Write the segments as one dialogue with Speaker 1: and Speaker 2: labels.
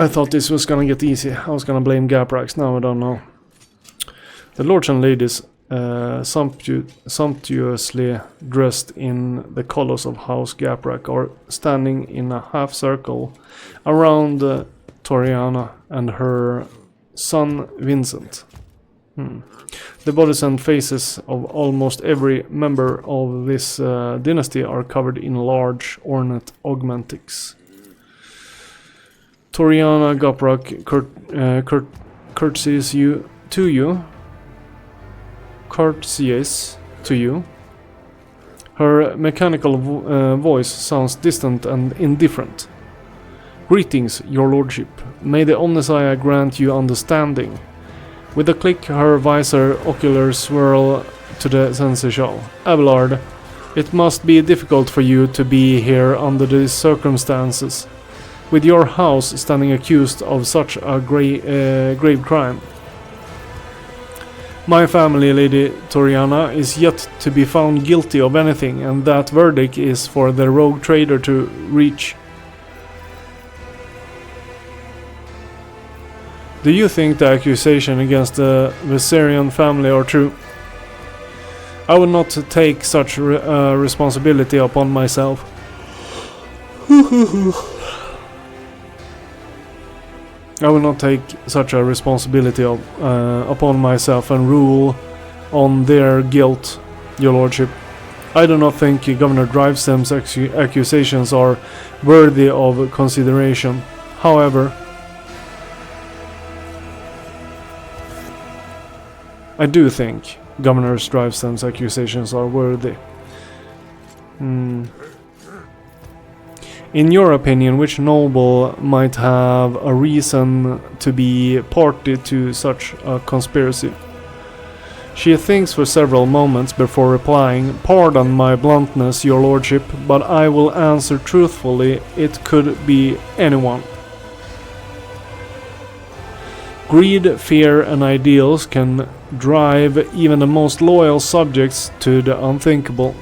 Speaker 1: I thought this was gonna get easy. I was gonna blame Gaprax. Now I don't know. The lords and ladies, sumptuously dressed in the colors of House Gaprak, are standing in a half circle around Toriana and her son Vincent. The bodies and faces of almost every member of this dynasty are covered in large ornate augmentics. Toriana Gaprak courtesies to you. Her mechanical voice sounds distant and indifferent. Greetings, your lordship. May the Omnissiah grant you understanding. With a click, her visor oculars swirl to the seneschal. Abelard, it must be difficult for you to be here under these circumstances, with your house standing accused of such a grave crime. My family, Lady Toriana, is yet to be found guilty of anything, and that verdict is for the rogue trader to reach. Do you think the accusation against the Viserion family are true? I will not take such responsibility upon myself. I will not take such a responsibility upon myself and rule on their guilt, your lordship. I do not think Governor Drivestem's accusations are worthy of consideration. However, I do think Governor Drivestem's accusations are worthy. In your opinion, which noble might have a reason to be party to such a conspiracy? She thinks for several moments before replying, "Pardon my bluntness, your lordship, but I will answer truthfully, it could be anyone." Greed, fear, and ideals can drive even the most loyal subjects to the unthinkable.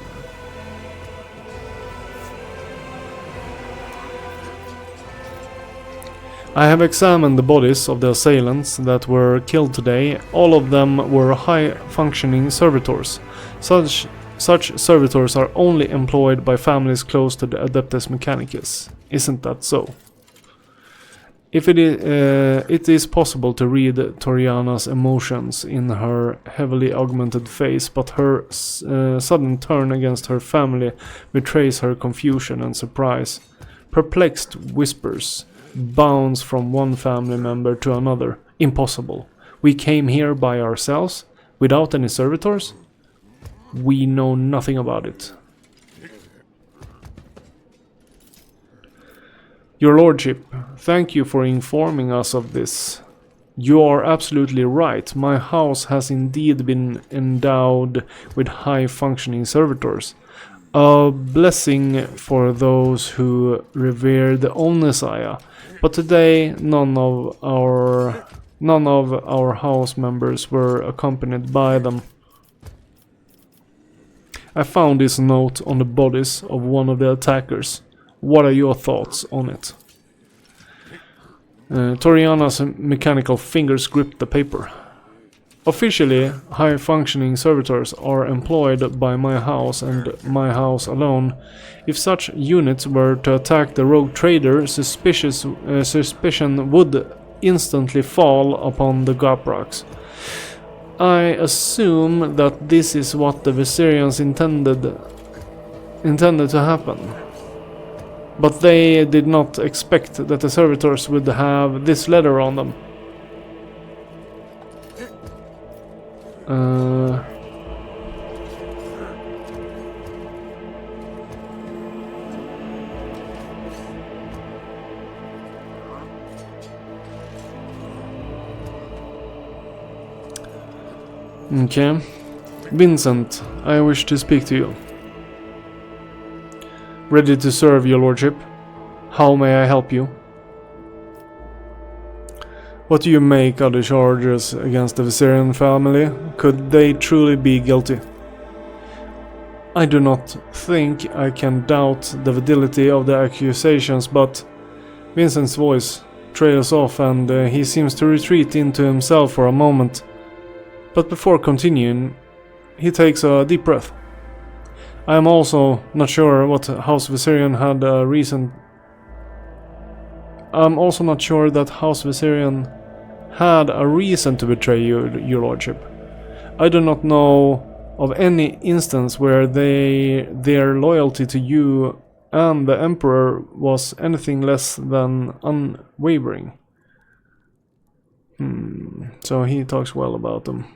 Speaker 1: I have examined the bodies of the assailants that were killed today. All of them were high-functioning servitors. Such servitors are only employed by families close to the Adeptus Mechanicus. Isn't that so? If it is possible to read Toriana's emotions in her heavily augmented face, but her sudden turn against her family betrays her confusion and surprise. Perplexed whispers bounce from one family member to another. Impossible. We came here by ourselves, without any servitors? We know nothing about it. Your lordship, thank you for informing us of this. You are absolutely right. My house has indeed been endowed with high-functioning servitors. A blessing for those who revere the Omnissiah. But today, none of our house members were accompanied by them. I found this note on the bodies of one of the attackers. What are your thoughts on it? Toriana's mechanical fingers gripped the paper. Officially, high-functioning servitors are employed by my house and my house alone. If such units were to attack the rogue trader, suspicion would instantly fall upon the Gapraks. I assume that this is what the Viserions intended to happen. But they did not expect that the servitors would have this letter on them. Okay. Vincent, I wish to speak to you. Ready to serve, your lordship. How may I help you? What do you make of the charges against the Viserion family? Could they truly be guilty? I do not think I can doubt the validity of the accusations, but Vincent's voice trails off and he seems to retreat into himself for a moment. But before continuing, he takes a deep breath. I am also not sure what House Viserion had a reason. I'm also not sure that House Viserion had a reason to betray you, your lordship. I do not know of any instance where their loyalty to you and the Emperor was anything less than unwavering. So he talks well about them.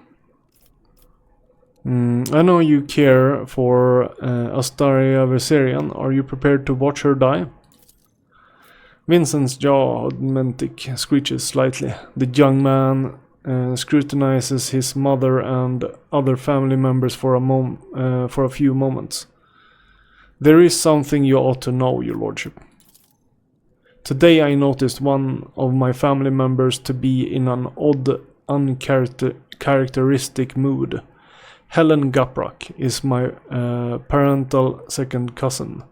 Speaker 1: I know you care for Astaria Viserion. Are you prepared to watch her die? Vincent's jaw augmentic screeches slightly. The young man scrutinizes his mother and other family members for a few moments. There is something you ought to know, your lordship. Today I noticed one of my family members to be in an odd, uncharacteristic mood. Helen Gaprak is my parental second cousin,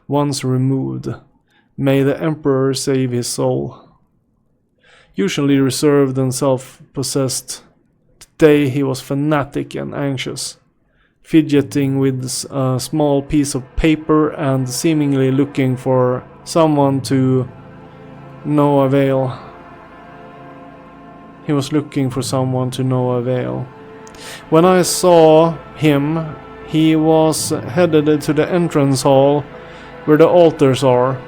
Speaker 1: once removed. May the Emperor save his soul. Usually reserved and self-possessed, today he was fanatic and anxious, fidgeting with a small piece of paper and seemingly looking for someone to no avail. He was looking for someone to no avail. When I saw him, he was headed to the entrance hall where the altars are.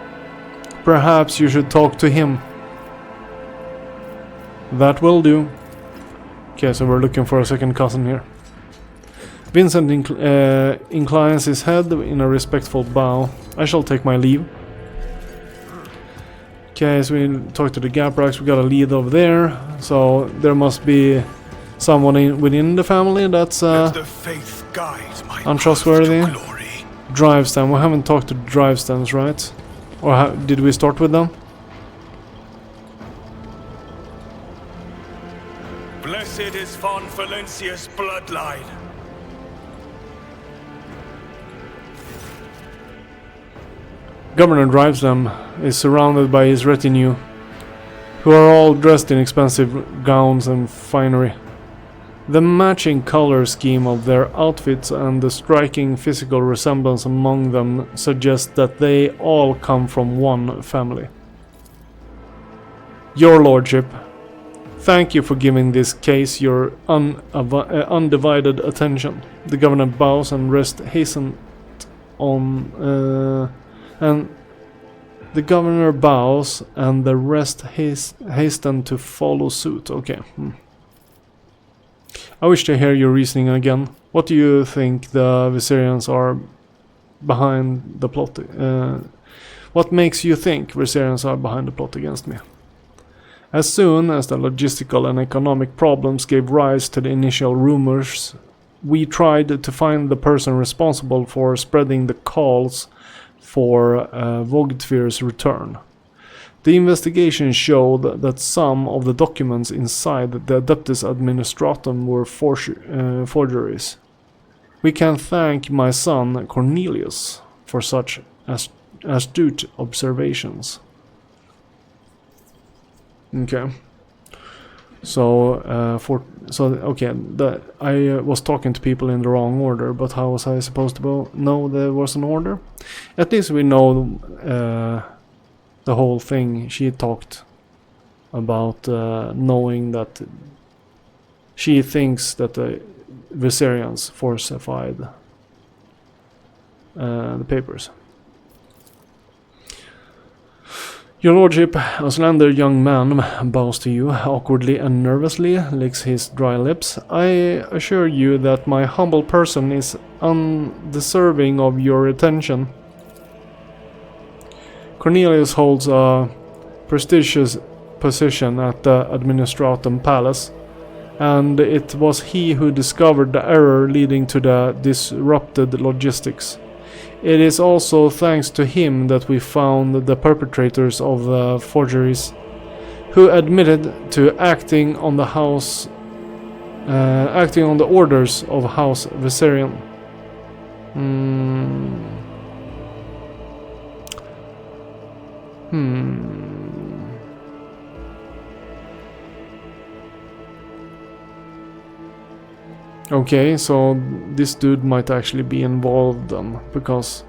Speaker 1: Perhaps you should talk to him. That will do. Okay, so we're looking for a second cousin here. Vincent inclines his head in a respectful bow. I shall take my leave. Okay, so we talk to the Gapraks. We got a lead over there. So there must be someone within the family that's untrustworthy. Drivestem. We haven't talked to Drivestems, right? Or did we start with them?
Speaker 2: Blessed is Von Valencia's bloodline.
Speaker 1: Governor Drivestem is surrounded by his retinue, who are all dressed in expensive gowns and finery. The matching color scheme of their outfits and the striking physical resemblance among them suggest that they all come from one family. Your lordship, thank you for giving this case your undivided attention. The governor bows and rests hastened on and the governor bows and the rest hasten to follow suit. Okay. I wish to hear your reasoning again. What do you think the Viserions are behind the plot? What makes you think Viserions are behind the plot against me? As soon as the logistical and economic problems gave rise to the initial rumors, we tried to find the person responsible for spreading the calls for Vogtvir's return. The investigation showed that some of the documents inside the Adeptus Administratum were forgeries. We can thank my son Cornelius for such astute observations. Okay. So, I was talking to people in the wrong order, but how was I supposed to know there was an order? At least we know the whole thing. She talked about knowing that she thinks that the Viserions falsified the papers. Your lordship, a slender young man bows to you, awkwardly and nervously, licks his dry lips. I assure you that my humble person is undeserving of your attention. Cornelius holds a prestigious position at the Administratum Palace, and it was he who discovered the error leading to the disrupted logistics. It is also thanks to him that we found the perpetrators of the forgeries, who admitted to acting on the orders of House Viserion. Okay, so this dude might actually be involved then, because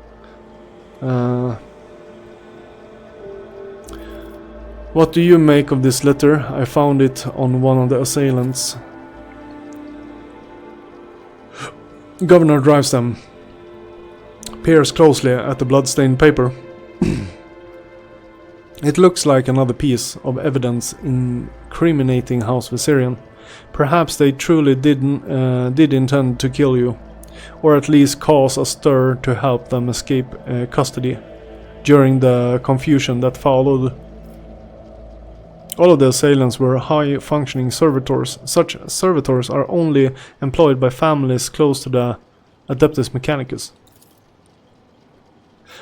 Speaker 1: what do you make of this letter? I found it on one of the assailants. Governor drives them. Peers closely at the bloodstained paper. It looks like another piece of evidence incriminating House Viserion. Perhaps they truly did intend to kill you, or at least cause a stir to help them escape custody during the confusion that followed. All of the assailants were high-functioning servitors. Such servitors are only employed by families close to the Adeptus Mechanicus.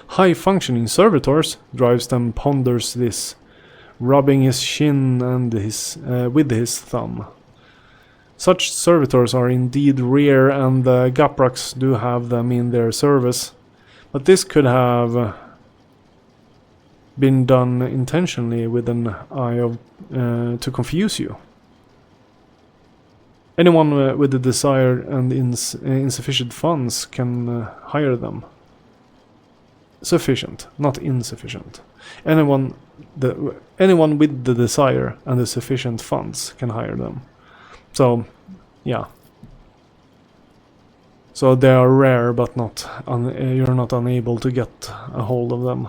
Speaker 1: High-functioning servitors? Drivestem ponders this, rubbing his chin and with his thumb. Such servitors are indeed rare, and the Gapraks do have them in their service. But this could have been done intentionally with an eye of to confuse you. Anyone with the desire and insufficient funds can hire them. Sufficient, not insufficient. Anyone with the desire and the sufficient funds can hire them. So, yeah. So they are rare, but you're not unable to get a hold of them.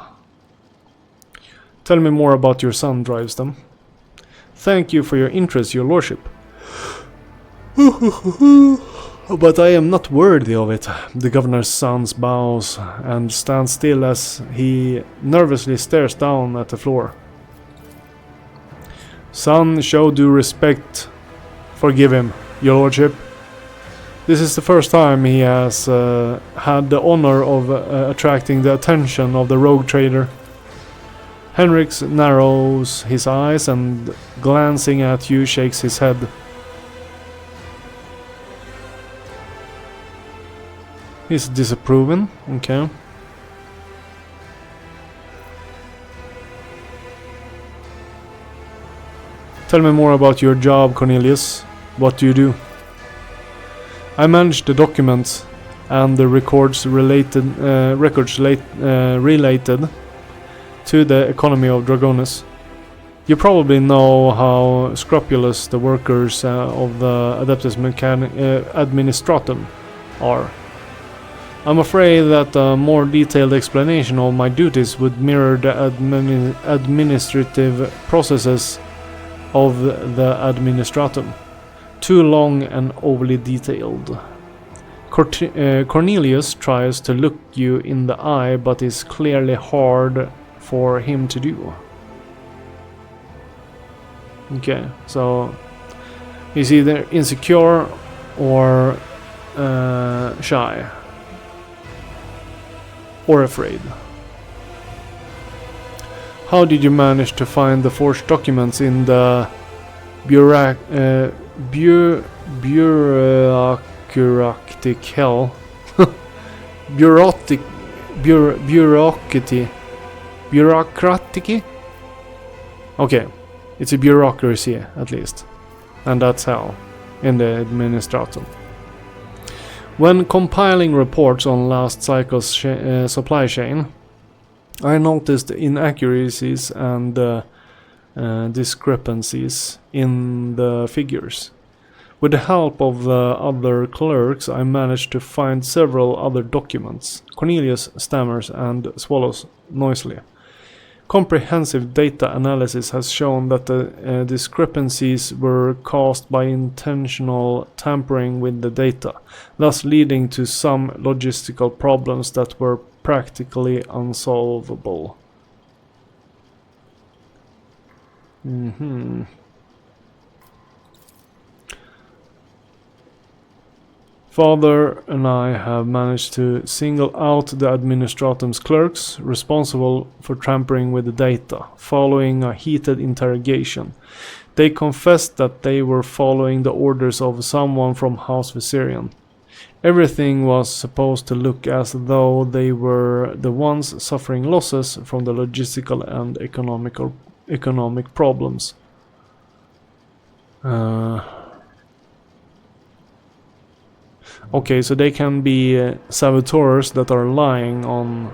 Speaker 1: Tell me more about your son, Drivestem. Thank you for your interest, your lordship. But I am not worthy of it. The governor's son bows and stands still as he nervously stares down at the floor. Son, show due respect. Forgive him, your lordship. This is the first time he has had the honor of attracting the attention of the rogue trader. Henriks narrows his eyes and, glancing at you, shakes his head. He's disapproving, okay. Tell me more about your job, Cornelius. What do you do? I manage the documents and the records related to the economy of Dragonus. You probably know how scrupulous the workers of the Adeptus Administratum are. I'm afraid that a more detailed explanation of my duties would mirror the administrative processes of the Administratum. Too long and overly detailed. Cornelius tries to look you in the eye, but is clearly hard for him to do. Okay, so he's either insecure or shy. Or afraid. How did you manage to find the forged documents in the bureaucratic hell? Bureaucratic? Okay, it's a bureaucracy at least. And that's hell in the Administratum. When compiling reports on last cycle's supply chain, I noticed inaccuracies and discrepancies in the figures. With the help of the other clerks, I managed to find several other documents. Cornelius stammers and swallows noisily. Comprehensive data analysis has shown that the discrepancies were caused by intentional tampering with the data, thus leading to some logistical problems that were practically unsolvable. Father and I have managed to single out the Administratum's clerks responsible for tampering with the data, following a heated interrogation. They confessed that they were following the orders of someone from House Viserion. Everything was supposed to look as though they were the ones suffering losses from the logistical and economic problems. Okay, so they can be saboteurs that are lying on...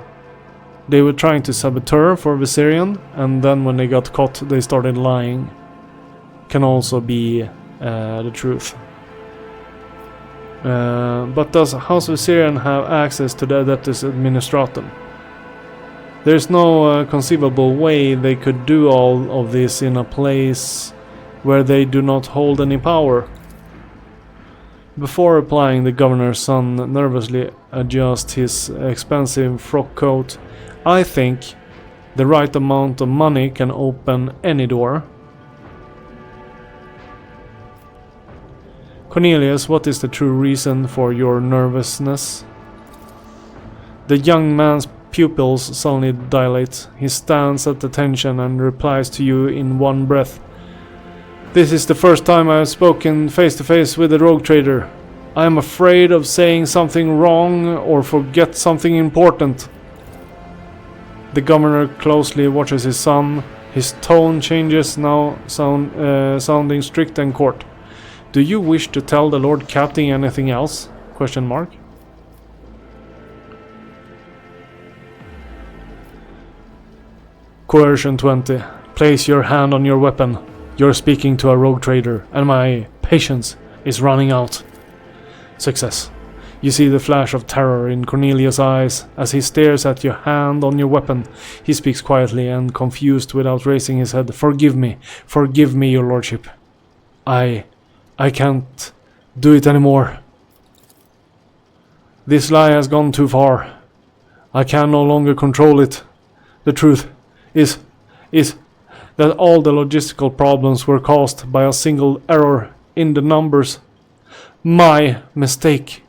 Speaker 1: They were trying to saboteur for Viserion, and then when they got caught, they started lying. Can also be the truth. But does House Viserion have access to the Adeptus Administratum? There's no conceivable way they could do all of this in a place where they do not hold any power. Before replying, the governor's son nervously adjusts his expensive frock coat. I think the right amount of money can open any door. Cornelius, what is the true reason for your nervousness? The young man's pupils suddenly dilate. He stands at attention and replies to you in one breath. This is the first time I have spoken face to face with a rogue trader. I am afraid of saying something wrong or forget something important. The governor closely watches his son. His tone changes, now sounding strict and court. Do you wish to tell the Lord Captain anything else? Question mark. Coercion 20. Place your hand on your weapon. You're speaking to a rogue trader, and my patience is running out. Success. You see the flash of terror in Cornelius' eyes as he stares at your hand on your weapon. He speaks quietly and confused without raising his head. Forgive me, your lordship. I can't do it anymore. This lie has gone too far. I can no longer control it. The truth is that all the logistical problems were caused by a single error in the numbers. My mistake.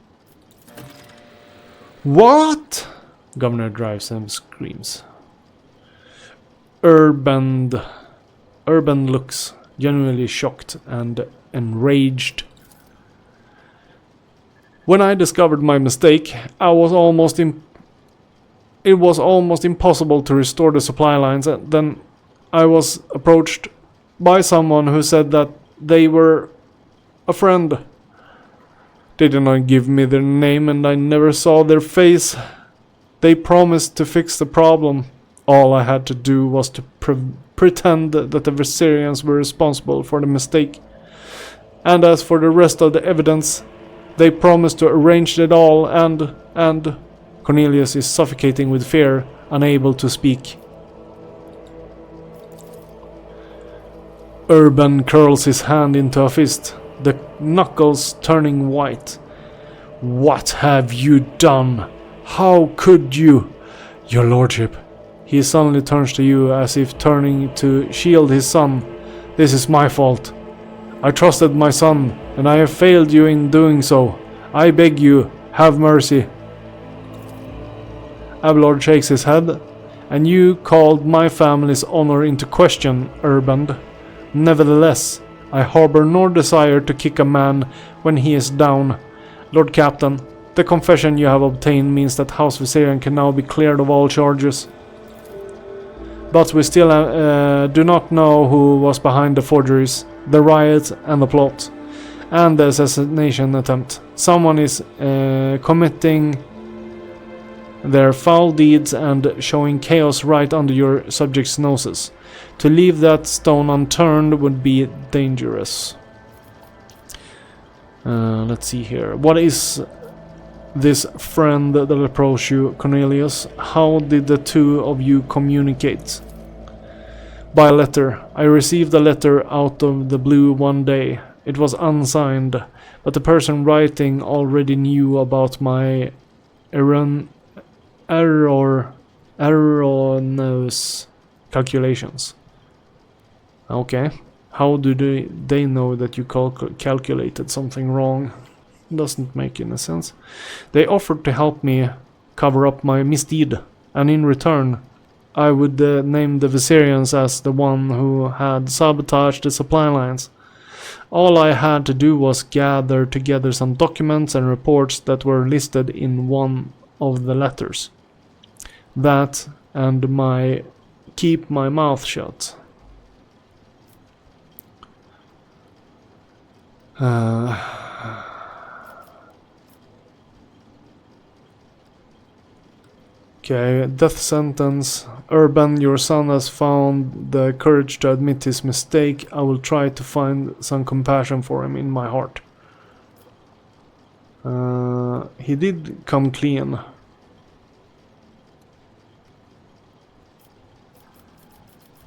Speaker 1: What? Governor drives and screams. Urban looks genuinely shocked and enraged. When I discovered my mistake, it was almost impossible to restore the supply lines, and then I was approached by someone who said that they were a friend. They did not give me their name and I never saw their face. They promised to fix the problem. All I had to do was to pretend that the Viserions were responsible for the mistake. And as for the rest of the evidence, they promised to arrange it all, and Cornelius is suffocating with fear, unable to speak. Urban curls his hand into a fist, the knuckles turning white. What have you done? How could you? Your lordship. He suddenly turns to you as if turning to shield his son. This is my fault. I trusted my son, and I have failed you in doing so. I beg you, have mercy. Abelard shakes his head. And you called my family's honor into question, Urban. Nevertheless, I harbor no desire to kick a man when he is down. Lord Captain, the confession you have obtained means that House Viserion can now be cleared of all charges. But we still do not know who was behind the forgeries, the riot and the plot, and the assassination attempt. Someone is committing their foul deeds and showing chaos right under your subjects' noses. To leave that stone unturned would be dangerous. Let's see here. What is this friend that approached you, Cornelius? How did the two of you communicate? By letter. I received a letter out of the blue one day. It was unsigned, but the person writing already knew about my erroneous calculations. Okay. How do they know that you calculated something wrong? Doesn't make any sense. They offered to help me cover up my misdeed, and in return, I would name the Viserions as the one who had sabotaged the supply lines. All I had to do was gather together some documents and reports that were listed in one of the letters. That and keep my mouth shut. Okay, death sentence. Urban, your son has found the courage to admit his mistake. I will try to find some compassion for him in my heart. He did come clean.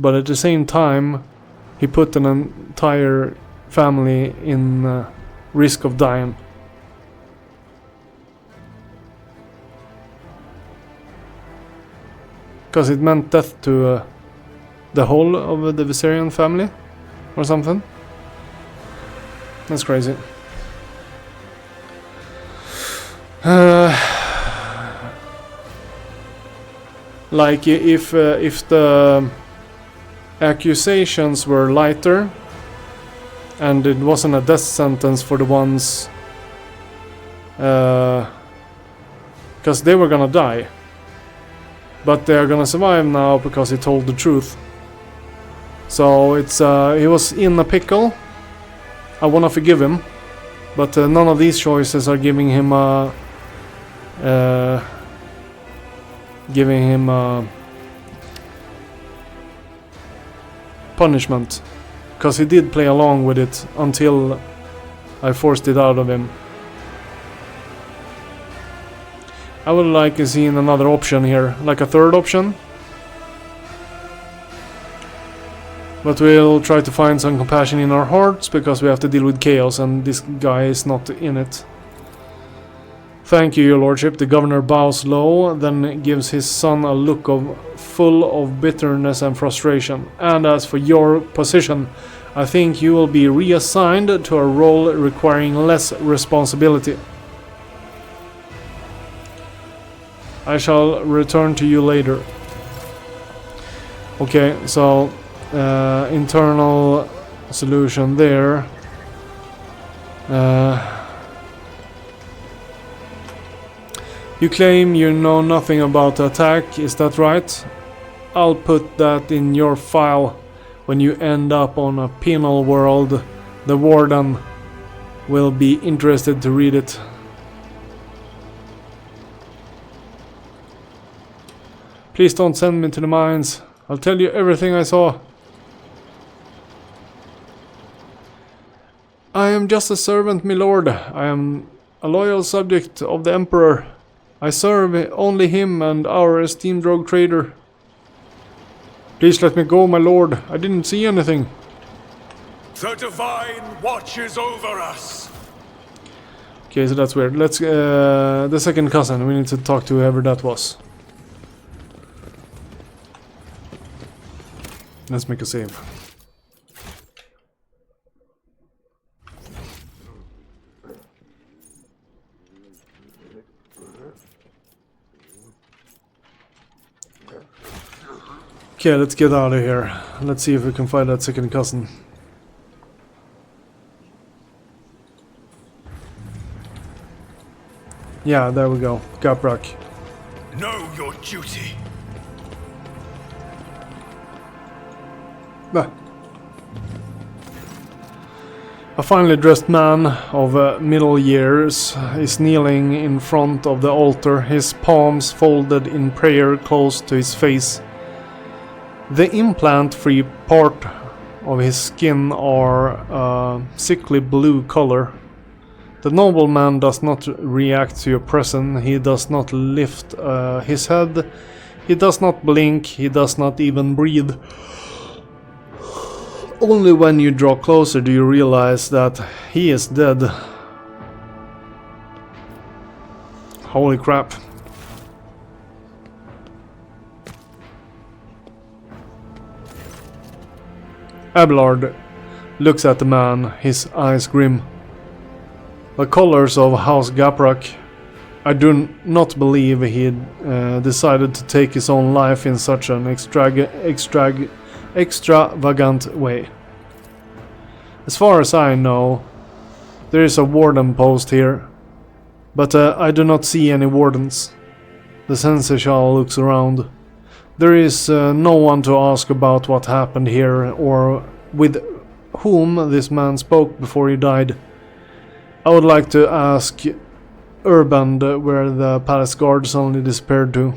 Speaker 1: But at the same time, he put an entire family in risk of dying. Because it meant death to the whole of the Viserion family or something. That's crazy. Like if the accusations were lighter and it wasn't a death sentence for the ones because they were gonna die, but they're gonna survive now because he told the truth. So it's he was in a pickle. I wanna forgive him, but none of these choices are giving him a punishment, because he did play along with it until I forced it out of him. I would like to see another option here, like a third option. But we'll try to find some compassion in our hearts, because we have to deal with chaos and this guy is not in it. Thank you, your lordship. The governor bows low, then gives his son a look full of bitterness and frustration. And as for your position, I think you will be reassigned to a role requiring less responsibility. I shall return to you later. Okay, so internal solution there. You claim you know nothing about the attack, is that right? I'll put that in your file. When you end up on a penal world, the warden will be interested to read it. Please don't send me to the mines. I'll tell you everything I saw. I am just a servant, my lord. I am a loyal subject of the Emperor. I serve only him and our esteemed rogue trader. Please let me go, my lord. I didn't see anything.
Speaker 2: The Divine watches over us.
Speaker 1: Okay, so that's weird. Let's the second cousin. We need to talk to whoever that was. Let's make a save. Okay, let's get out of here. Let's see if we can find that second cousin. Yeah, there we go. Gaprak.
Speaker 2: Know your duty.
Speaker 1: Ah. A finely dressed man of middle years is kneeling in front of the altar, his palms folded in prayer close to his face. The implant-free part of his skin are sickly blue color. The nobleman does not react to your presence. He does not lift his head. He does not blink. He does not even breathe. Only when you draw closer do you realize that he is dead. Holy crap. Abelard looks at the man, his eyes grim. The colors of House Gaprak. I do not believe he decided to take his own life in such an extravagant way. As far as I know, there is a warden post here, but I do not see any wardens. The seneschal looks around. There is no one to ask about what happened here or with whom this man spoke before he died. I would like to ask Urban where the palace guard suddenly disappeared to.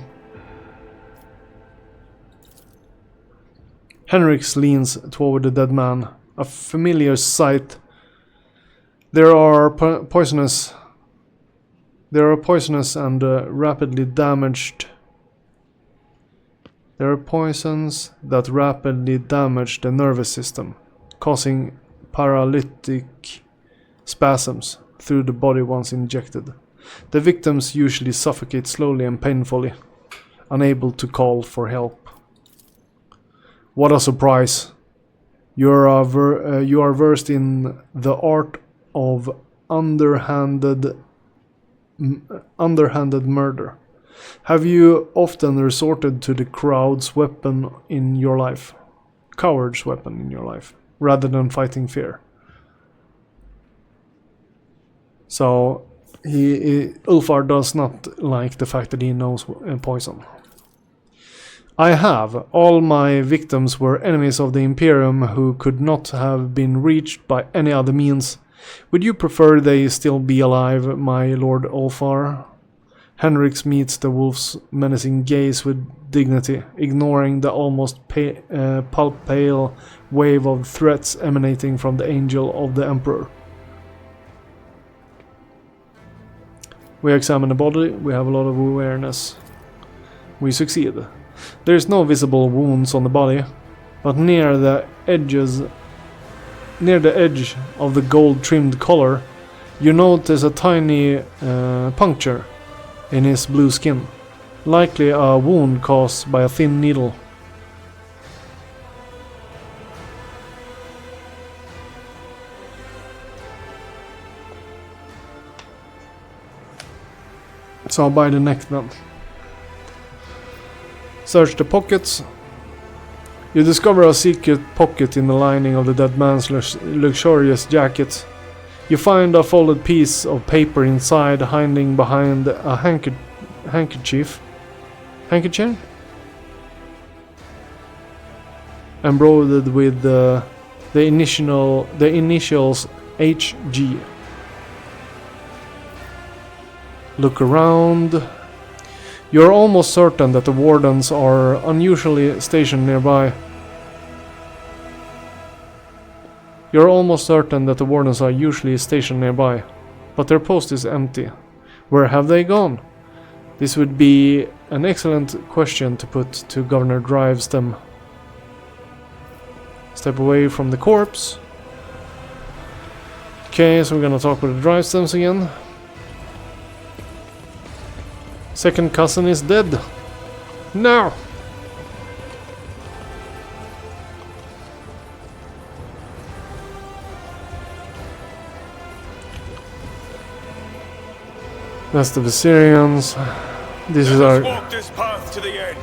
Speaker 1: Henrik leans toward the dead man, a familiar sight. There are poisonous and rapidly damaged. There are poisons that rapidly damage the nervous system, causing paralytic spasms through the body once injected. The victims usually suffocate slowly and painfully, unable to call for help. What a surprise! You are versed in the art of underhanded murder. Have you often resorted to the coward's weapon in your life, rather than fighting fear? So, Ulfar does not like the fact that he knows poison. I have. All my victims were enemies of the Imperium who could not have been reached by any other means. Would you prefer they still be alive, my Lord Ulfar? Henrik meets the wolf's menacing gaze with dignity, ignoring the almost pale wave of threats emanating from the angel of the Emperor. We examine the body, we have a lot of awareness. We succeed. There is no visible wounds on the body, but near the edge of the gold-trimmed collar, you notice a tiny puncture in his blue skin, likely a wound caused by a thin needle. So by the neck then. Search the pockets. You discover a secret pocket in the lining of the dead man's luxurious jacket. You find a folded piece of paper inside, hiding behind a handkerchief, embroidered with the initials HG. Look around. You're almost certain that the wardens are unusually stationed nearby. But their post is empty. Where have they gone? This would be an excellent question to put to Governor Drivestem. Step away from the corpse. Okay, so we're gonna talk with the Drivestems again. Second cousin is dead. No! That's the Viserions. This is our...
Speaker 2: walk this path to the end.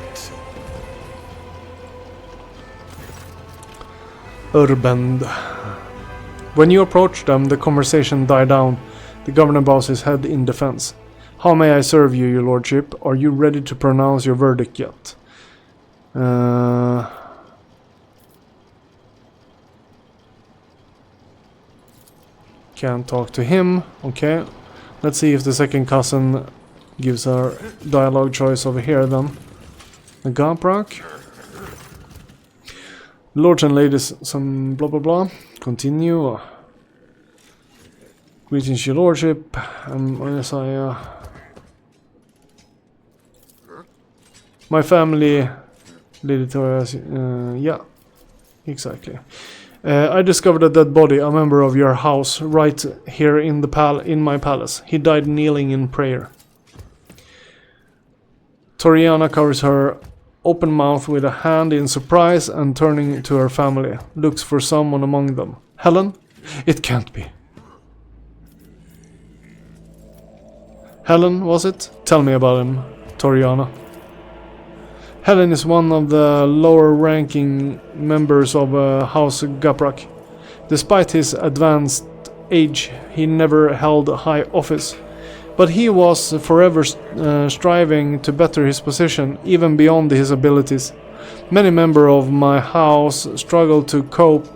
Speaker 1: Urband. When you approach them, the conversation died down. The governor bows his head in defense. How may I serve you, your lordship? Are you ready to pronounce your verdict yet? Can't talk to him. Okay. Let's see if the second cousin gives our dialogue choice over here then. A Gaprak. Lords and ladies, some blah blah blah. Continue. Greetings, your lordship. Messiah. My family, Lady Torias, yeah, exactly. I discovered a dead body, a member of your house, right here in my palace. He died kneeling in prayer. Toriana covers her open mouth with a hand in surprise and turning to her family, looks for someone among them. Helen? It can't be. Helen, was it? Tell me about him, Toriana. Helen is one of the lower-ranking members of House Gaprak. Despite his advanced age, he never held high office. But he was forever striving to better his position, even beyond his abilities. Many members of my house struggled to cope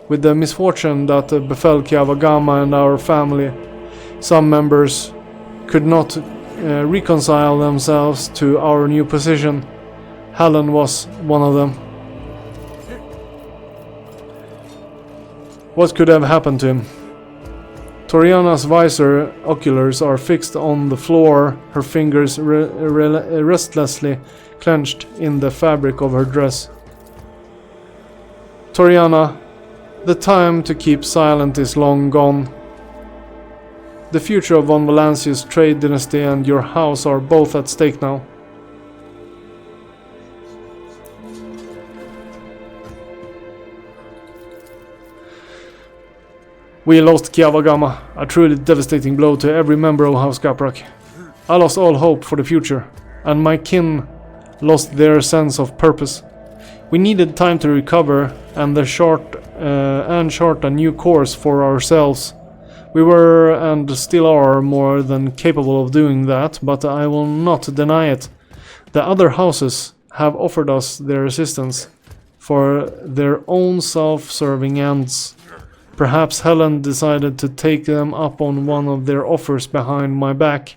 Speaker 1: with the misfortune that befell Kiavagama and our family. Some members could not reconcile themselves to our new position. Helen was one of them. What could have happened to him? Toriana's visor oculars are fixed on the floor, her fingers restlessly clenched in the fabric of her dress. Toriana, the time to keep silent is long gone. The future of Von Valancius' trade dynasty and your house are both at stake now. We lost Kiavagama, a truly devastating blow to every member of House Gaprak. I lost all hope for the future, and my kin lost their sense of purpose. We needed time to recover and chart a new course for ourselves. We were and still are more than capable of doing that, but I will not deny it. The other houses have offered us their assistance for their own self-serving ends. Perhaps Helen decided to take them up on one of their offers behind my back.